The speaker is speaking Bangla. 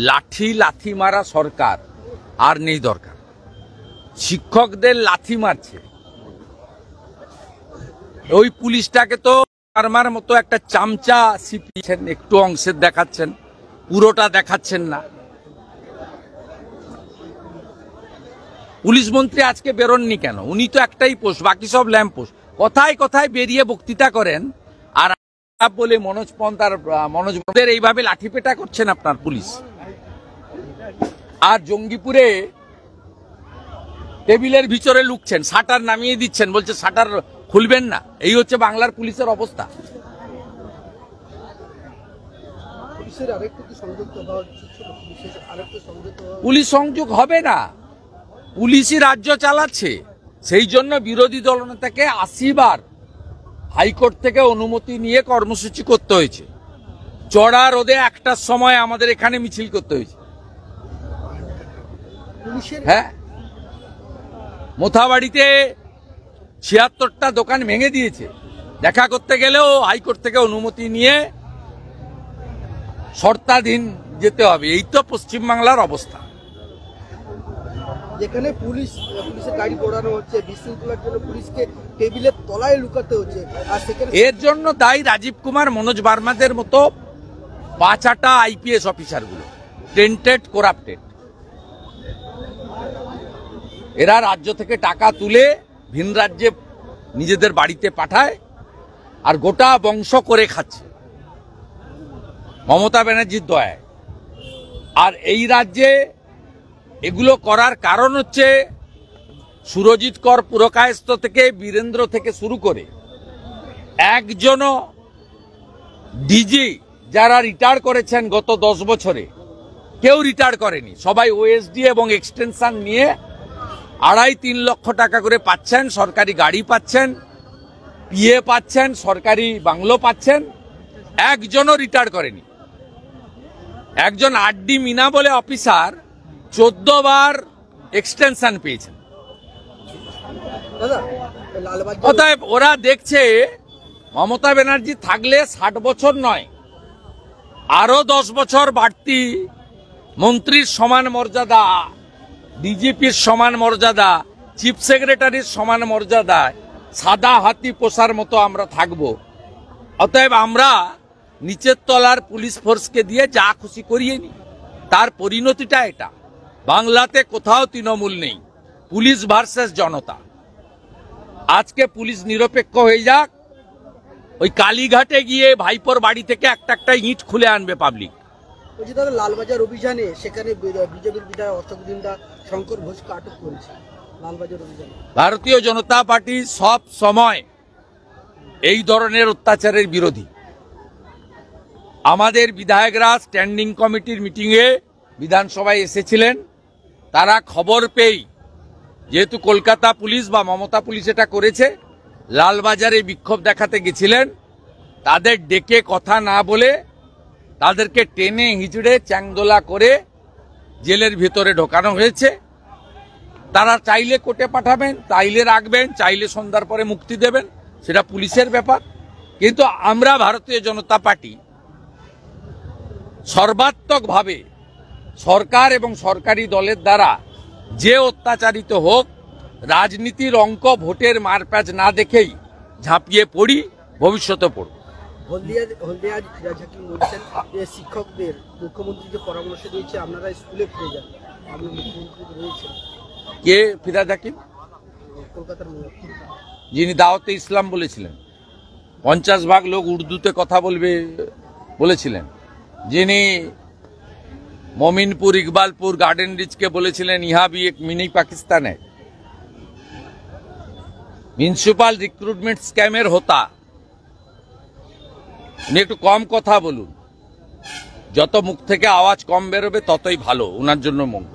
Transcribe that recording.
লাঠি মারা সরকার আর নেই দরকার। শিক্ষকদের লাঠি মারছে, ওই পুলিশটাকে তো মারমার মতো একটা চামচা সিপিয়েছেন, একটু অংশের দেখাচ্ছেন, পুরোটা দেখাচ্ছেন না। পুলিশ মন্ত্রী আজকে বেরোননি কেন? উনি তো একটাই পোস্ট, বাকি সব ল্যাম্প পোস্ট। কথায় কথায় বেরিয়ে বক্তৃতা করেন আর বলে মনোজ পন্থ আর মনোজ পন্থের এইভাবে লাঠিপেটা করছেন আপনার পুলিশ। আর জঙ্গিপুরে টেবিলের ভিতরে লুকছেন, শাটার নামিয়ে দিচ্ছেন, বলছে শাটার খুলবেন না। এই হচ্ছে বাংলার পুলিশের অবস্থা। পুলিশ সংযোগ হবে না, পুলিশই রাজ্য চালাচ্ছে। সেই জন্য বিরোধী দলনেতাকে 80 বার হাইকোর্ট থেকে অনুমতি নিয়ে কর্মসূচি করতে হয়েছে। চড়া রোদে একটার সময় আমাদের এখানে মিছিল করতে হয়েছে। হ্যাঁ, মোথাবাড়িতে 76টা দোকান ভেঙে দিয়েছে। দেখা করতে গেলেও হাইকোর্ট থেকে অনুমতি নিয়ে শর্তাধীন যেতে হবে। এই তো পশ্চিমবাংলার অবস্থা, যেখানে পুলিশের গাড়ি দৌড়ানো হচ্ছে, বিশৃঙ্খলার জন্য পুলিশকে টেবিলের তলায় লুকাতে হচ্ছে। আর এর জন্য দায়ী রাজীব কুমার, মনোজ বার্মাদের মতো 5-8টা IPS অফিসারগুলো, টেন্টেড, করাপ্টেড। এরা রাজ্য থেকে টাকা তুলে ভিন রাজ্যে নিজেদের বাড়িতে পাঠায় আর গোটা বংশ করে খাচ্ছে মমতা ব্যানার্জির দয়ায়। আর এই রাজ্যে এগুলো করার কারণ হচ্ছে সুরজিৎ কর পুরকায়স্থ থেকে বীরেন্দ্র থেকে শুরু করে একজনও ডিজি যারা রিটায়ার করেছেন গত 10 বছরে, কেউ রিটায়ার করেনি। সবাই OSD এবং এক্সটেনশন নিয়ে 2.5-3 লক্ষ টাকা করে পাচ্ছেন, সরকারি গাড়ি পাচ্ছেন, PA পাচ্ছেন, সরকারি বাংলো পাচ্ছেন। একজনও রিটায়ার করেনি। একজন RD মিনা বলে অফিসার 14 বার এক্সটেনশন পেয়েছেন। অতএব ওরা দেখছে মমতা ব্যানার্জি থাকলে 60 বছর নয়, আরো 10 বছর বাড়তি মন্ত্রীর সমান মর্যাদা, DGPর সমান মর্যাদা, চিফ সেক্রেটারির সমান মর্যাদায় সাদা হাতি পোষার মতো আমরা থাকব। অতএব আমরা নিচের তলার পুলিশ ফোর্সকে দিয়ে যা খুশি করিয়ে নি। তার পরিণতিটা এটা। বাংলাতে কোথাও তৃণমূল নেই, পুলিশ ভার্সেস জনতা। আজকে পুলিশ নিরপেক্ষ হয়ে যাক, ওই কালীঘাটে গিয়ে ভাইপোর বাড়ি থেকে একটা ইট খুলে আনবে পাবলিক। লালবাজার অভিযানে সেখানে বিজেপির বিধায়ক অশোক দিন্দা শঙ্কর ঘোষকে আটক করেছে। লালবাজার অভিযানে ভারতীয় জনতা পার্টি সব সময় এই ধরনের অত্যাচারের বিরোধী। আমাদের বিধায়করা স্ট্যান্ডিং কমিটির মিটিংয়ে বিধানসভায় এসেছিলেন। তারা খবর পেয়ে, যেহেতু কলকাতা পুলিশ বা মমতা পুলিশ এটা করেছে, লালবাজারে বিক্ষোভ দেখাতে গেছিলেন। তাদের ডেকে কথা না বলে তাদেরকে টেনে হিঁচড়ে চ্যাংদোলা করে জেলের ভিতরে ঢোকানো হয়েছে। তারা চাইলে কোর্টে পাঠাবেন, চাইলে রাখবেন, চাইলে সন্ধ্যার পরে মুক্তি দেবেন, সেটা পুলিশের ব্যাপার। কিন্তু আমরা ভারতীয় জনতা পার্টি সর্বাত্মকভাবে সরকার এবং সরকারি দলের দ্বারা যে অত্যাচারিত হোক, রাজনীতির অঙ্ক ভোটের মারপ্যাচ না দেখেই ঝাঁপিয়ে পড়ি, ভবিষ্যতে পড়ব। হলদিয়া বলছেন যে শিক্ষকদের মুখ্যমন্ত্রী যে পরামর্শ দিয়েছে আপনারা স্কুলে ফিরে যান। আপনার মুখ্যমন্ত্রী রয়েছেন কে? ফিরাদ হাকিম, কলকাতার, যিনি দাওয়াতে ইসলাম বলেছিলেন, 50 ভাগ লোক উর্দুতে কথা বলবে বলেছিলেন, যিনি मोमिनपुर इकबालपुर गार्डन रिच के बोलेছিলেন यहाँ भी एक मिनी पाकिस्तान है। म्यूनिसिपल रिक्रुटमेंट स्कैमेर होता উনি একটু কম কথা বলুন, যত মুখ থেকে আওয়াজ কম বেরোবে ততই ভালো, ওনার জন্য মঙ্গল।